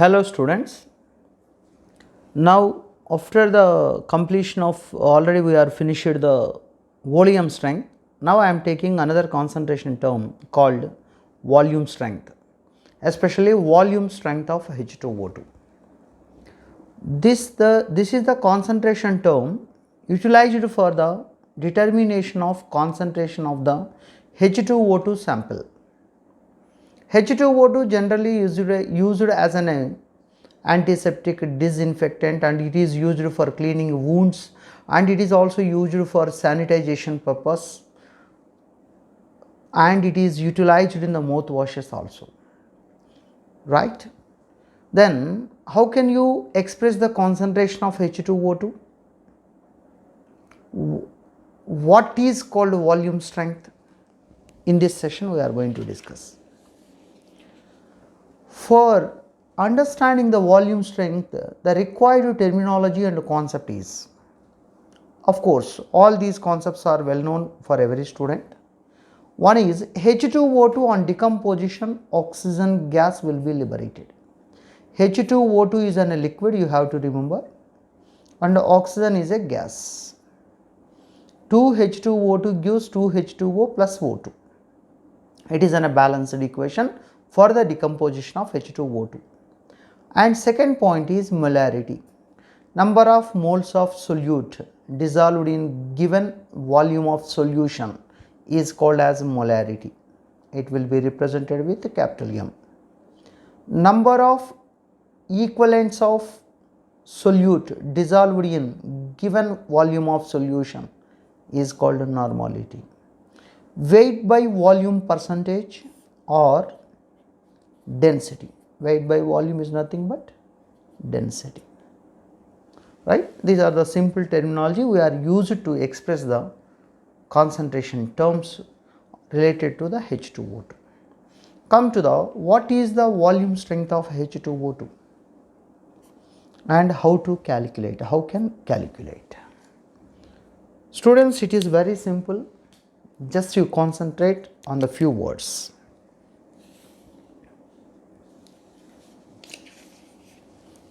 Hello students. Now after the completion of already we are finished the volume strength. Now I am taking another concentration term called volume strength, especially volume strength of H2O2. This is the concentration term utilized for the determination of concentration of the H2O2 sample. H2O2 generally used as an antiseptic, disinfectant, and it is used for cleaning wounds, and it is also used for sanitization purpose, and it is utilized in the mouthwashes also, right? Then how can you express the concentration of H2O2? What is called volume strength? In this session we are going to discuss. For understanding the volume strength, the required terminology and concept is, of course, all these concepts are well known for every student. One is H2O2 on decomposition, oxygen gas will be liberated. H2O2 is a liquid, you have to remember, and oxygen is a gas. 2H2O2 gives 2H2O plus O2. It is a balanced equation for the decomposition of H2O2. And second point is molarity. Number of moles of solute dissolved in given volume of solution is called as molarity. It will be represented with capital M. Number of equivalents of solute dissolved in given volume of solution is called normality. Weight by volume percentage or density. Weight by volume is nothing but density, right? These are the simple terminology we are used to express the concentration terms related to the H2O2. Come to the what is the volume strength of H2O2 and how to calculate, how can calculate. Students, it is very simple, just you concentrate on the few words.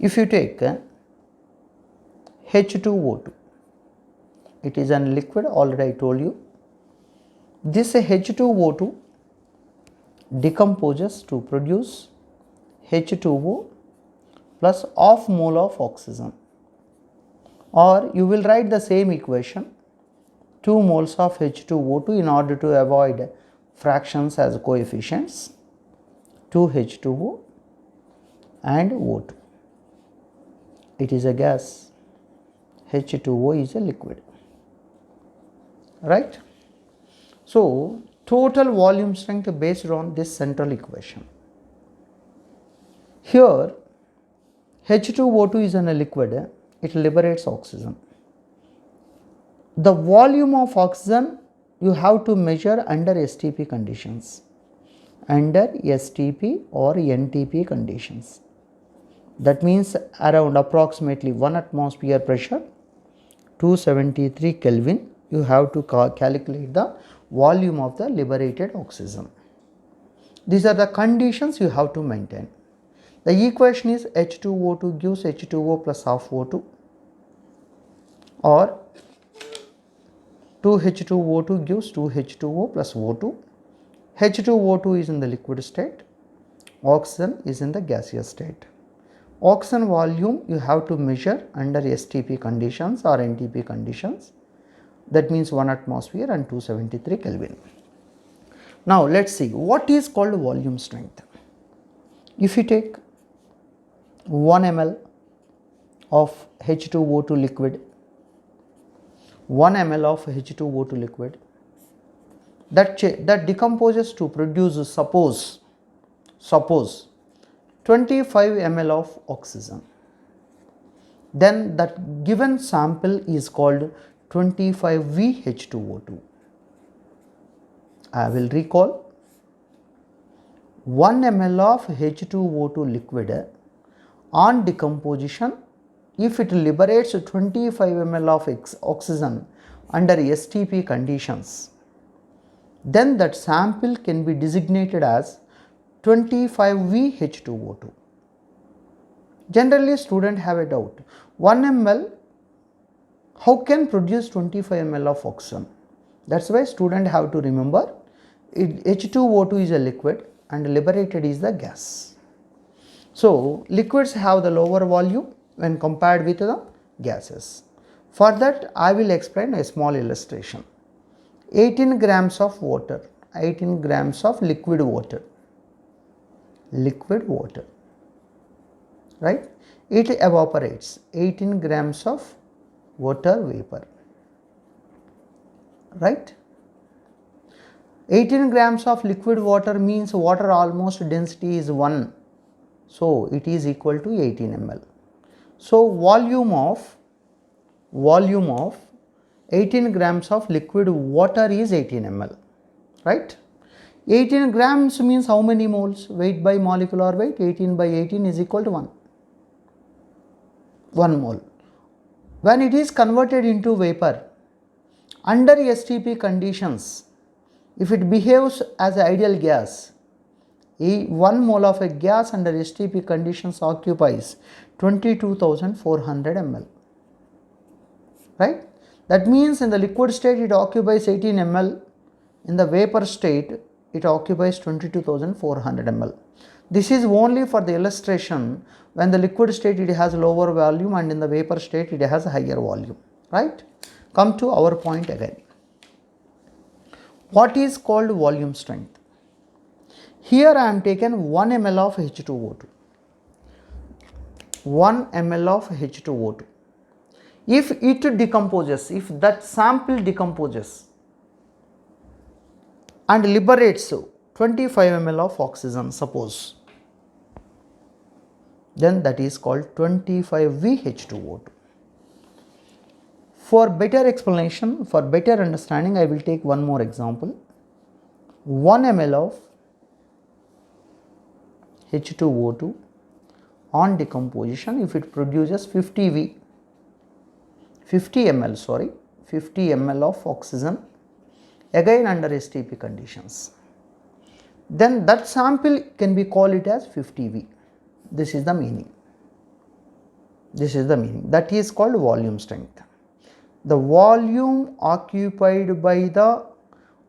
If you take H2O2, it is a liquid, already I told you. This H2O2 decomposes to produce H2O plus half mole of oxygen, or you will write the same equation, 2 moles of H2O2 in order to avoid fractions as coefficients, 2H2O and O2. It is a gas, H2O is a liquid, right? So total volume strength based on this central equation. Here H2O2 is in a liquid, it liberates oxygen. The volume of oxygen you have to measure under STP conditions, under STP or NTP conditions. That means around approximately 1 atmosphere pressure, 273 Kelvin, you have to calculate the volume of the liberated oxygen. These are the conditions you have to maintain. The equation is H2O2 gives H2O plus half O2, or 2H2O2 gives 2H2O plus O2. H2O2 is in the liquid state, oxygen is in the gaseous state. Oxygen volume you have to measure under STP conditions or NTP conditions, that means 1 atmosphere and 273 Kelvin. Now let us see what is called volume strength. If you take 1 ml of H2O2 liquid, 1 ml of H2O2 liquid, that decomposes to produce suppose 25 ml of oxygen, then that given sample is called 25V H2O2. I will recall, 1 ml of H2O2 liquid on decomposition, if it liberates 25 ml of oxygen under STP conditions, then that sample can be designated as 25V H2O2. Generally student have a doubt, 1 ml how can produce 25 ml of oxygen? That is why student have to remember H2O2 is a liquid and liberated is the gas. So liquids have the lower volume when compared with the gases. For that I will explain a small illustration. 18 grams of water, 18 grams of liquid water, right? It evaporates, 18 grams of water vapor, right? 18 grams of liquid water means water almost density is 1, so it is equal to 18 ml. So volume of 18 grams of liquid water is 18 ml, right? 18 grams means how many moles? Weight by molecular weight, 18 by 18 is equal to 1 mole. When it is converted into vapor, under STP conditions, if it behaves as an ideal gas, 1 mole of a gas under STP conditions occupies 22,400 ml, right? That means in the liquid state it occupies 18 ml, in the vapor state it occupies 22,400 ml. This is only for the illustration. When the liquid state it has lower volume and in the vapor state it has a higher volume, right? Come to our point again. What is called volume strength? Here I am taken 1 ml of H2O2. 1 ml of H2O2. If it decomposes, if that sample decomposes and liberates 25 ml of oxygen, suppose, then that is called 25VH2O2. For better explanation, for better understanding, I will take one more example. 1 ml of H2O2 on decomposition, if it produces 50 ml of oxygen, again under STP conditions, then that sample can be called it as 50V. This is the meaning. That is called volume strength. The volume occupied by the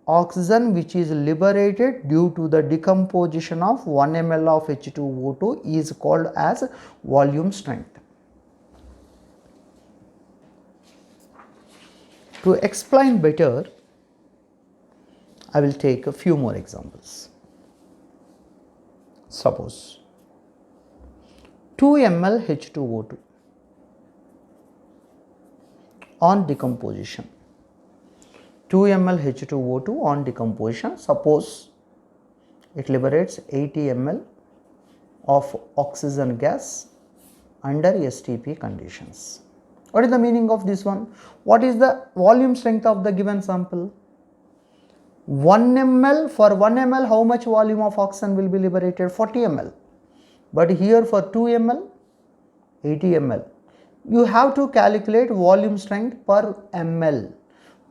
oxygen which is liberated due to the decomposition of 1 ml of H2O2 is called as volume strength. To explain better, I will take a few more examples. Suppose 2 ml H2O2 on decomposition. 2 ml H2O2 on decomposition, suppose it liberates 80 ml of oxygen gas under STP conditions. What is the meaning of this one? What is the volume strength of the given sample? 1 ml, for 1 ml how much volume of oxygen will be liberated? 40 ml. But here for 2 ml, 80 ml. You have to calculate volume strength per ml.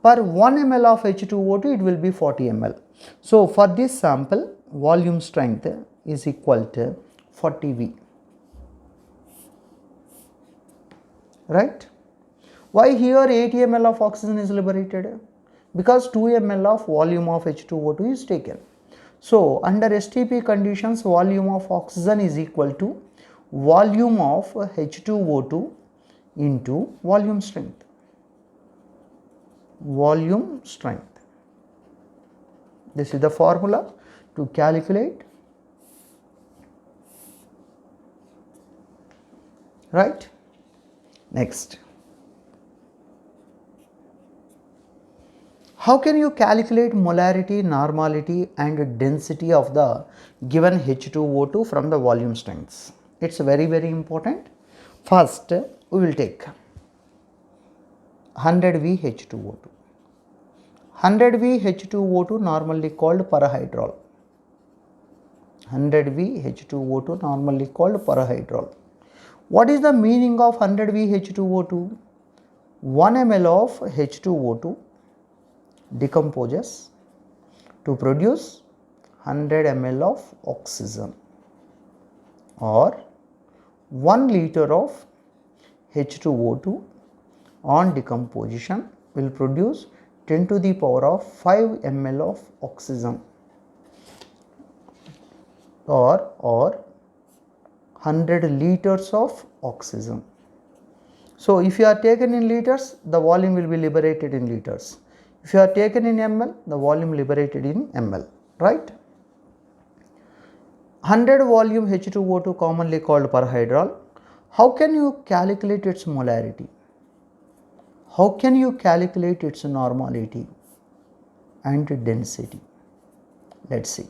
Per 1 ml of H2O2 it will be 40 ml. So for this sample volume strength is equal to 40V. Right? Why here 80 ml of oxygen is liberated? Because 2 ml of volume of H2O2 is taken. So under STP conditions, volume of oxygen is equal to volume of H2O2 into volume strength. Volume strength. This is the formula to calculate, right? Next, how can you calculate molarity, normality and density of the given H2O2 from the volume strengths? It's very important. First, we will take 100V H2O2. 100V H2O2 normally called parahydrol. 100V H2O2 normally called parahydrol. What is the meaning of 100V H2O2? 1 ml of H2O2 decomposes to produce 100 ml of oxygen, or 1 liter of H2O2 on decomposition will produce 10 to the power of 5 ml of oxygen or 100 liters of oxygen. So, if you are taken in liters, the volume will be liberated in liters. If you are taken in ml, the volume liberated in ml, right? 100 volume H2O2 commonly called perhydral. How can you calculate its molarity? How can you calculate its normality and density? Let's see.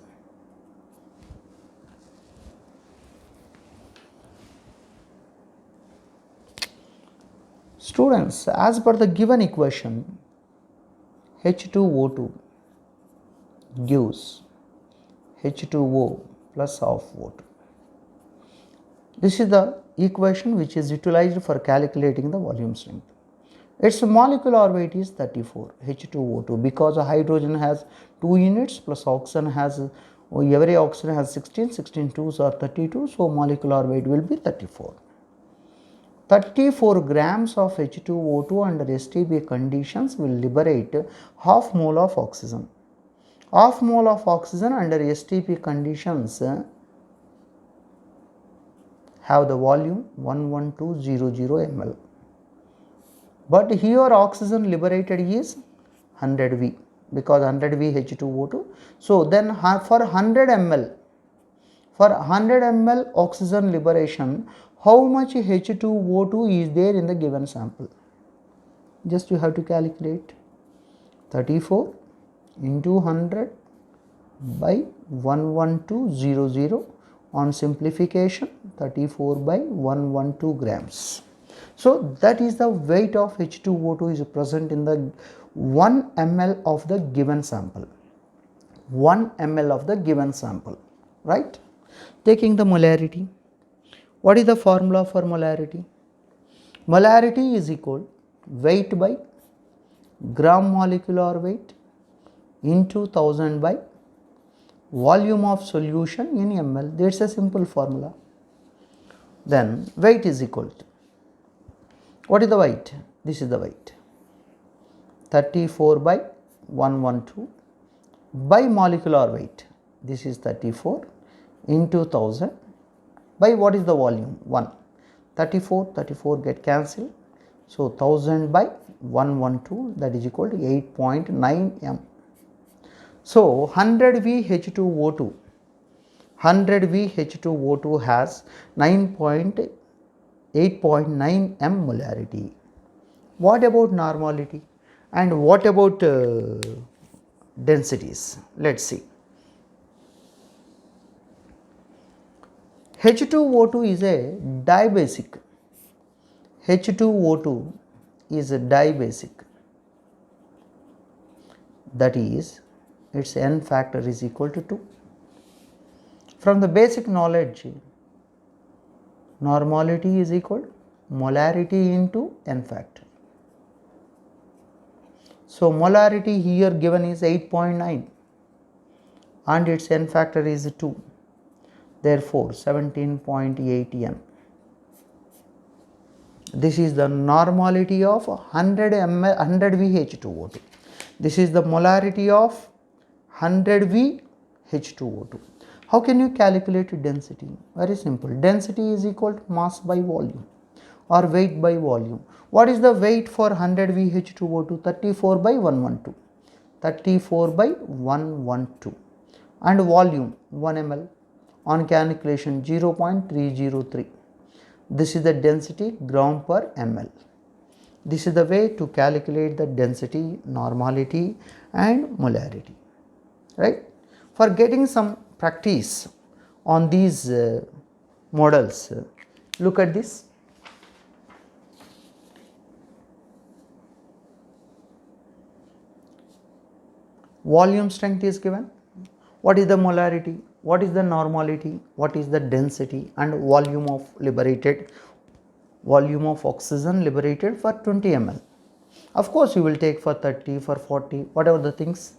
Students, as per the given equation, H2O2 gives H2O plus of O2. This is the equation which is utilized for calculating the volume strength. Its molecular weight is 34 H2O2 because hydrogen has 2 units plus oxygen has, every oxygen has 16 2s are 32, so molecular weight will be 34. 34 grams of H2O2 under STP conditions will liberate half mole of oxygen. Half mole of oxygen under STP conditions have the volume 11200 ml. But here oxygen liberated is 100 V because 100 V H2O2. So, then for 100 ml, oxygen liberation, how much H2O2 is there in the given sample? Just you have to calculate 34 into 100 by 11200 on simplification 34 by 112 grams. So, that is the weight of H2O2 is present in the 1 ml of the given sample. 1 ml of the given sample, right? Taking the molarity. What is the formula for molarity? Molarity is equal weight by gram molecular weight into 1000 by volume of solution in ml. That is a simple formula. Then weight is equal to, what is the weight? This is the weight, 34 by 112 by molecular weight. This is 34 into 1000 by what is the volume? 1. 34 get cancelled. So, 1000 by 112, that is equal to 8.9 m. So, 100 V H2O2 has 8.9 m molarity. What about normality and what about densities? Let us see. H2O2 is a dibasic. H2O2 is a dibasic, that is its N factor is equal to 2. From the basic knowledge, normality is equal to molarity into N factor. So, molarity here given is 8.9 and its N factor is 2. Therefore, 17.8 n. This is the normality of 100 V H2O2. This is the molarity of 100 V H2O2. How can you calculate density? Very simple. Density is equal to mass by volume or weight by volume. What is the weight for 100 V H2O2? 34 by 112. 34 by 112. And volume 1 ml. On calculation 0.303. This is the density gram per ml. This is the way to calculate the density, normality and molarity, right? For getting some practice on these models, look at this. Volume strength is given. What is the molarity? What is the normality? What is the density and volume of oxygen liberated for 20 ml. Of course, you will take for 30, for 40, whatever the things.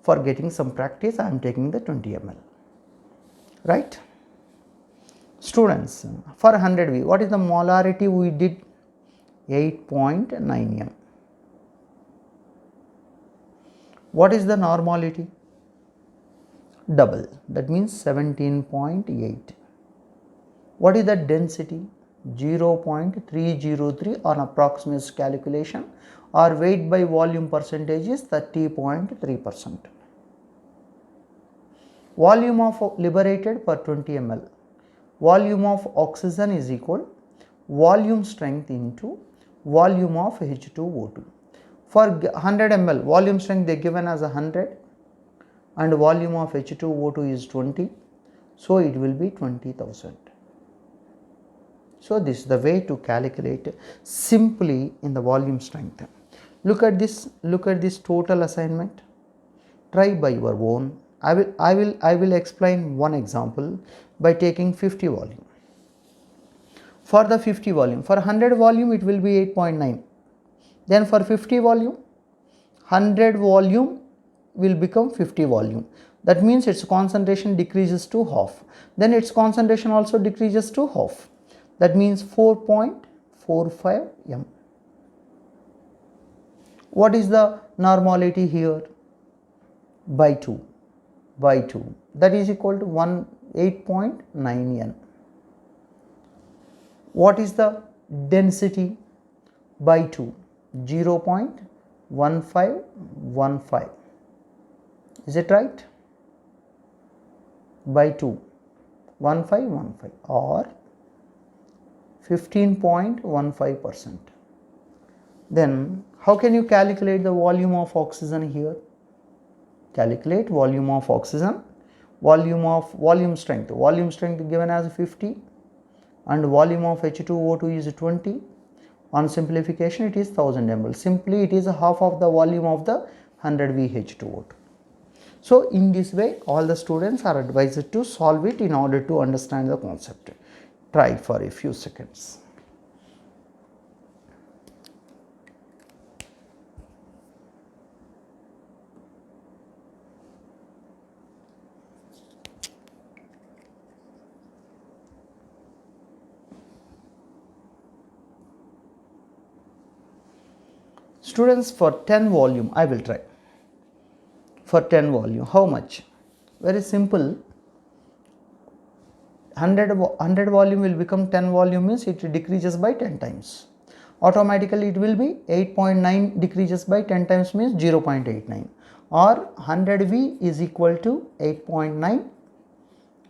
For getting some practice, I am taking the 20 ml, right? Students, for 100V, what is the molarity we did? 8.9 m. What is the normality? Double, that means 17.8. What is the density? 0.303 on approximate calculation, or weight by volume percentage is 30.3%. Volume of liberated per 20 ml. Volume of oxygen is equal volume strength into volume of H2O2. For 100 ml, volume strength they given as 100 and volume of H2O2 is 20. So it will be 20,000. So this is the way to calculate simply in the volume strength. Look at this total assignment. Try by your own. I will explain one example by taking 50 volume. For the 50 volume, for 100 volume it will be 8.9. Then for 50 volume, 100 volume will become 50 volume. That means its concentration decreases to half. Then its concentration also decreases to half. That means 4.45 m. What is the normality here? By 2. That is equal to 8.9 n. What is the density? By 2. 0.1515. Is it right? By 2. 1515 or 15.15%. Then how can you calculate the volume of oxygen here? Calculate volume of oxygen, volume strength given as 50 and volume of H2O2 is 20. On simplification it is 1000 ml. Simply it is half of the volume of the 100V H2O2. So in this way all the students are advised to solve it in order to understand the concept. Try for a few seconds. Students, for 10 volume I will try. For 10 volume, how much? Very simple. 100 volume will become 10 volume means it decreases by 10 times. Automatically it will be 8.9 decreases by 10 times means 0.89, or 100V is equal to 8.9.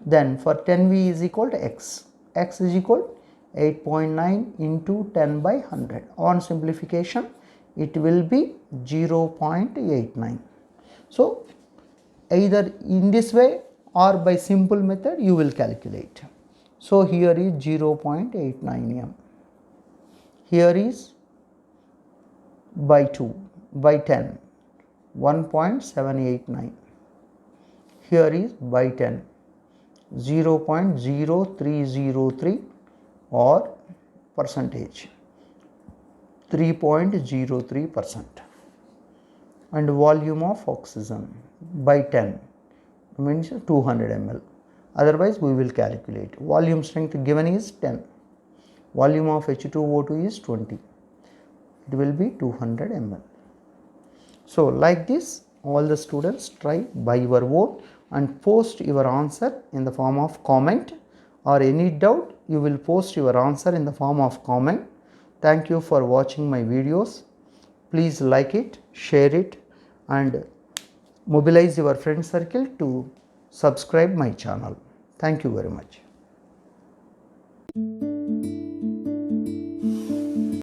Then for 10V is equal to X. X is equal 8.9 into 10 by 100. On simplification it will be 0.89. So either in this way or by simple method you will calculate. So here is 0.89 m. Here is by 2 by 10 1.789. Here is by 10 0.0303 or percentage 3.03%. and volume of oxygen by 10 means 200 ml. Otherwise we will calculate. Volume strength given is 10. Volume of H2O2 is 20. It will be 200 ml. So like this all the students try by your own and post your answer in the form of comment, or any doubt you will post your answer in the form of comment. Thank you for watching my videos. Please like it, share it and mobilize your friend circle to subscribe my channel. Thank you very much.